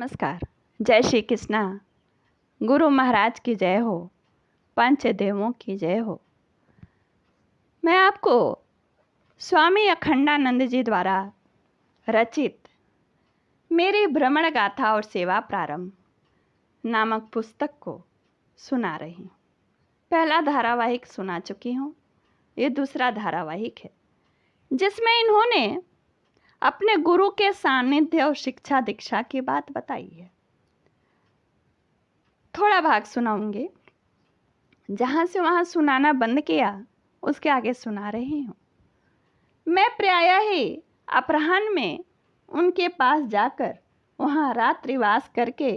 नमस्कार। जय श्री कृष्णा। गुरु महाराज की जय हो, पंचदेवों की जय हो। मैं आपको स्वामी अखंडानंद जी द्वारा रचित मेरी भ्रमण गाथा और सेवा प्रारंभ नामक पुस्तक को सुना रही हूँ। पहला धारावाहिक सुना चुकी हूँ, ये दूसरा धारावाहिक है जिसमें इन्होंने अपने गुरु के सानिध्य और शिक्षा दीक्षा की बात बताई है। थोड़ा भाग सुनाऊंगी, जहाँ से वहाँ सुनाना बंद किया उसके आगे सुना रही हूँ। मैं प्रायः ही अपराह्न में उनके पास जाकर वहाँ रात्रिवास करके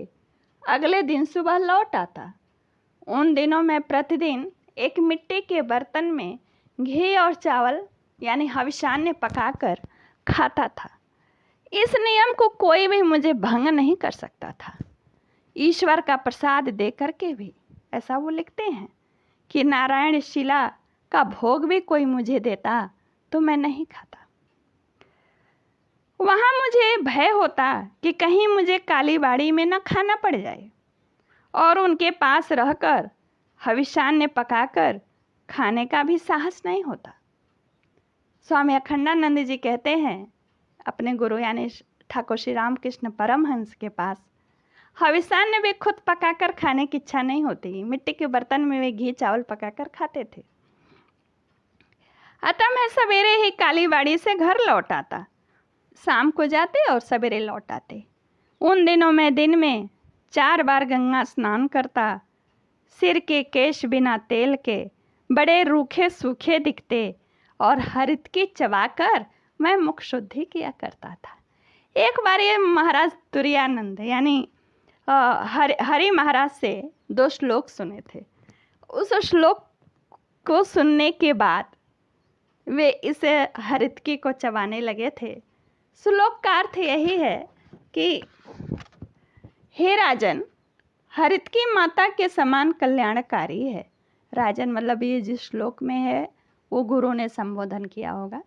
अगले दिन सुबह लौट आता। उन दिनों मैं प्रतिदिन एक मिट्टी के बर्तन में घी और चावल यानी हविष्यान्न पकाकर खाता था। इस नियम को कोई भी मुझे भंग नहीं कर सकता था। ईश्वर का प्रसाद दे करके भी, ऐसा वो लिखते हैं कि नारायण शिला का भोग भी कोई मुझे देता तो मैं नहीं खाता। वहाँ मुझे भय होता कि कहीं मुझे काली बाड़ी में न खाना पड़ जाए और उनके पास रहकर हविष्यान्न पकाकर खाने का भी साहस नहीं होता। स्वामी अखंडानंद जी कहते हैं अपने गुरु यानी ठाकुर श्री रामकृष्ण परमहंस के पास हविष्यान्न भी खुद पकाकर खाने की इच्छा नहीं होती। मिट्टी के बर्तन में वे घी चावल पकाकर खाते थे। अतः मैं सवेरे ही काली बाड़ी से घर लौट आता, शाम को जाते और सवेरे लौट आते। उन दिनों मैं दिन में 4 बार गंगा स्नान करता। सिर के केश बिना तेल के बड़े रूखे सूखे दिखते और हरितकी चबाकर मैं मुख शुद्धि किया करता था। एक बार ये महाराज तुरायानंद यानी हरि महाराज से 2 श्लोक सुने थे। उस श्लोक को सुनने के बाद वे इस हरितकी को चबाने लगे थे। श्लोक का अर्थ यही है कि हे राजन, हरितकी माता के समान कल्याणकारी है। राजन मतलब ये जिस श्लोक में है वो गुरु ने संबोधन किया होगा।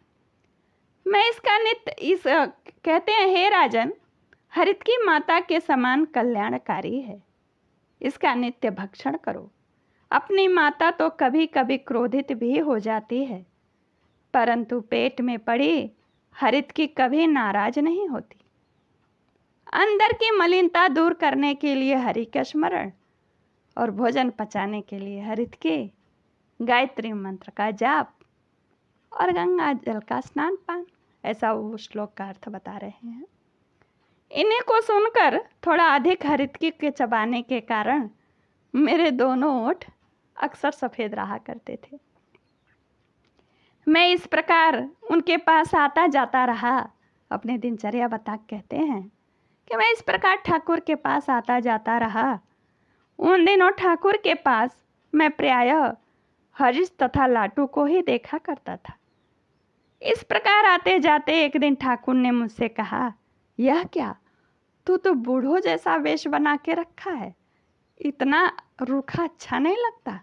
मैं इसका नित्य कहते हैं हे राजन, हरितकी माता के समान कल्याणकारी है, इसका नित्य भक्षण करो। अपनी माता तो कभी कभी क्रोधित भी हो जाती है, परंतु पेट में पड़ी हरितकी कभी नाराज नहीं होती। अंदर की मलिनता दूर करने के लिए हरि का स्मरण और भोजन पचाने के लिए हरितकी, गायत्री मंत्र का जाप और गंगा जल का स्नान पान, ऐसा वो श्लोक का अर्थ बता रहे हैं। इन्हीं को सुनकर थोड़ा अधिक हरितकी के चबाने के कारण मेरे दोनों ओठ अक्सर सफ़ेद रहा करते थे। मैं इस प्रकार उनके पास आता जाता रहा। अपने दिनचर्या बता कहते हैं कि मैं इस प्रकार ठाकुर के पास आता जाता रहा। उन दिनों ठाकुर के पास मैं प्रायः हरीश तथा लाटू को ही देखा करता था। इस प्रकार आते जाते एक दिन ठाकुर ने मुझसे कहा, यह क्या, तू तो बूढ़ों जैसा वेश बना के रखा है, इतना रूखा अच्छा नहीं लगता।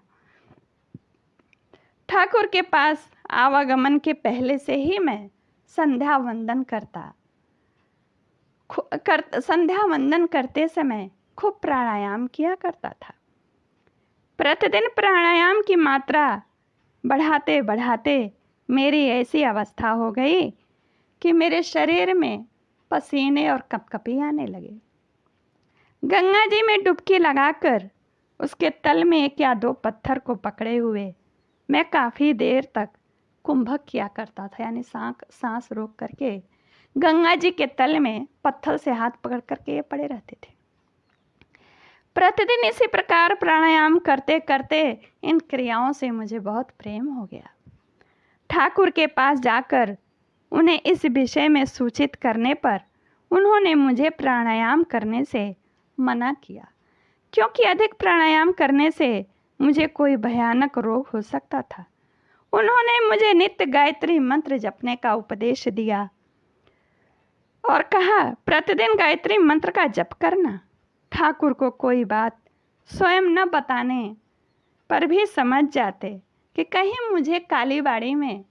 ठाकुर के पास आवागमन के पहले से ही मैं संध्या वंदन करते समय खूब प्राणायाम किया करता था। प्रतिदिन प्राणायाम की मात्रा बढ़ाते बढ़ाते मेरी ऐसी अवस्था हो गई कि मेरे शरीर में पसीने और कपकपी आने लगे। गंगा जी में डुबकी लगाकर उसके तल में 1 या 2 पत्थर को पकड़े हुए मैं काफ़ी देर तक कुंभक किया करता था, यानी सांस रोक करके गंगा जी के तल में पत्थर से हाथ पकड़ करके ये पड़े रहते थे। प्रतिदिन इसी प्रकार प्राणायाम करते करते इन क्रियाओं से मुझे बहुत प्रेम हो गया। ठाकुर के पास जाकर उन्हें इस विषय में सूचित करने पर उन्होंने मुझे प्राणायाम करने से मना किया, क्योंकि अधिक प्राणायाम करने से मुझे कोई भयानक रोग हो सकता था। उन्होंने मुझे नित्य गायत्री मंत्र जपने का उपदेश दिया और कहा, प्रतिदिन गायत्री मंत्र का जप करना। ठाकुर को कोई बात स्वयं न बताने पर भी समझ जाते कि कहीं मुझे काली बाड़ी में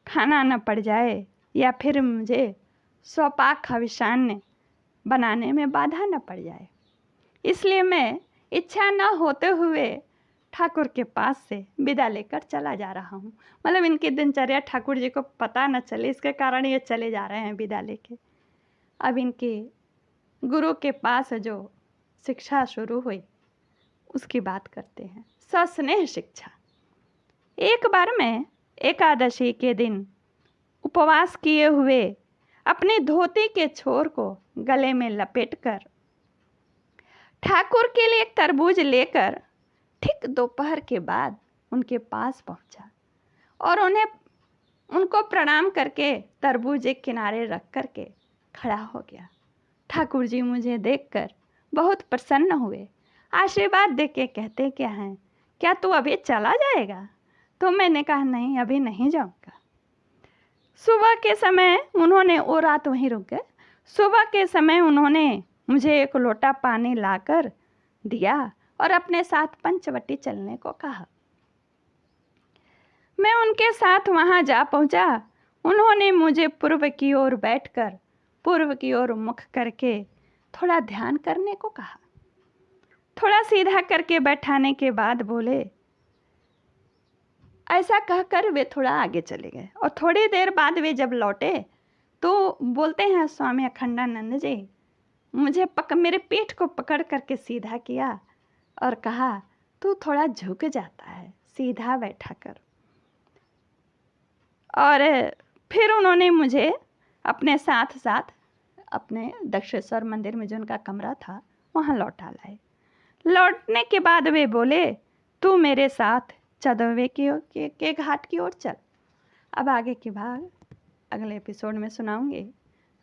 खाना न पड़ जाए या फिर मुझे स्वपाक हविष्यान्न बनाने में बाधा न पड़ जाए। इसलिए मैं इच्छा न होते हुए ठाकुर के पास से विदा लेकर चला जा रहा हूँ। मतलब इनकी दिनचर्या ठाकुर जी को पता न चले, इसके कारण ये चले जा रहे हैं विदा लेके। अब इनके गुरु के पास जो शिक्षा शुरू हुई उसकी बात करते हैं। सस्नेह शिक्षा। एक बार मैं एकादशी के दिन उपवास किए हुए अपने धोती के छोर को गले में लपेटकर ठाकुर के लिए एक तरबूज लेकर ठीक दोपहर के बाद उनके पास पहुंचा और उनको प्रणाम करके तरबूज एक किनारे रख करके खड़ा हो गया। ठाकुर जी मुझे देखकर बहुत प्रसन्न हुए, आशीर्वाद देके कहते क्या हैं, क्या तू अभी चला जाएगा? तो मैंने कहा नहीं, अभी नहीं जाऊंगा। सुबह के समय उन्होंने, वो रात वहीं रुक गए। सुबह के समय उन्होंने मुझे एक लोटा पानी लाकर दिया और अपने साथ पंचवटी चलने को कहा। मैं उनके साथ वहां जा पहुंचा। उन्होंने मुझे पूर्व की ओर बैठकर पूर्व की ओर मुख करके थोड़ा ध्यान करने को कहा। थोड़ा सीधा करके बैठाने के बाद बोले, ऐसा कहकर वे थोड़ा आगे चले गए और थोड़ी देर बाद वे जब लौटे तो बोलते हैं स्वामी अखंडानंद जी, मुझे मेरे पीठ को पकड़ करके सीधा किया और कहा, तू थोड़ा झुक जाता है, सीधा बैठा कर। और फिर उन्होंने मुझे अपने साथ साथ अपने दक्षेश्वर मंदिर में जो उनका कमरा था वहाँ लौटा लाए। लौटने के बाद वे बोले, तू मेरे साथ चंदौवे के घाट की ओर चल। अब आगे की भाग अगले एपिसोड में सुनाऊंगी।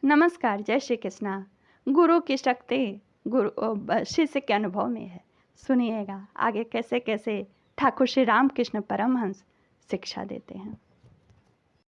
नमस्कार, जय श्री कृष्णा। गुरु की शक्ति गुरु शिष्य के अनुभव में है। सुनिएगा आगे कैसे कैसे ठाकुर श्री रामकृष्ण परमहंस शिक्षा देते हैं।